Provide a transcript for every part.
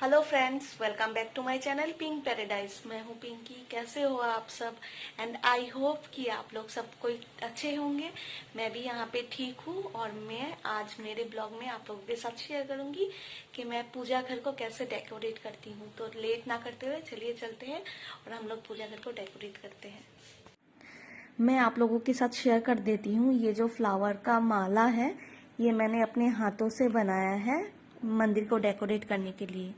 Hello friends, welcome back to my channel Pink Paradise. मैं हूँ पिंकी। कैसे हो आप सब? एंड आई होप कि आप लोग सब कोई अच्छे होंगे। मैं भी यहाँ पे ठीक हूँ और मैं आज मेरे ब्लॉग में आप लोगों के साथ शेयर करूँगी कि मैं पूजा घर को कैसे डेकोरेट करती हूँ। तो लेट ना करते हुए चलिए चलते हैं और हम लोग पूजा घर को डेकोरेट करते हैं। मैं आप लोगों के साथ शेयर कर देती हूँ, ये जो फ्लावर का माला है ये मैंने अपने हाथों से बनाया है मंदिर को डेकोरेट करने के लिए।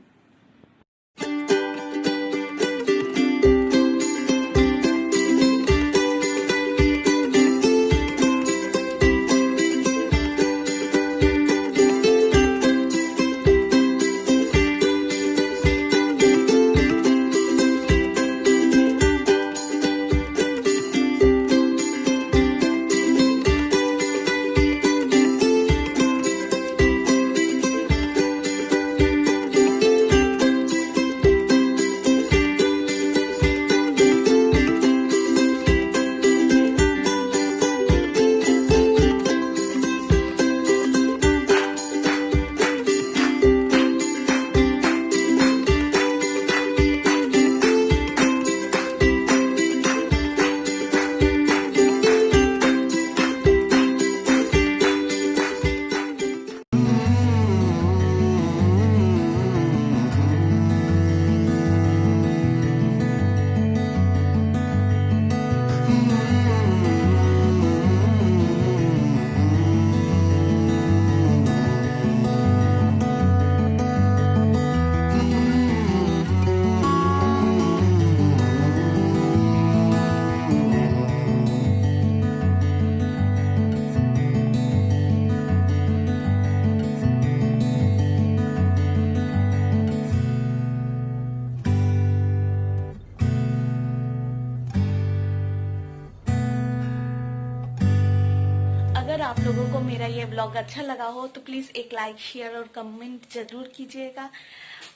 अगर आप लोगों को मेरा ये ब्लॉग अच्छा लगा हो तो प्लीज़ एक लाइक, शेयर और कमेंट जरूर कीजिएगा।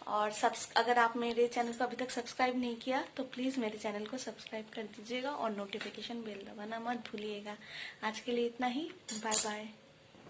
और अगर आप मेरे चैनल को अभी तक सब्सक्राइब नहीं किया तो प्लीज़ मेरे चैनल को सब्सक्राइब कर दीजिएगा और नोटिफिकेशन बेल दबाना मत भूलिएगा। आज के लिए इतना ही। Bye bye.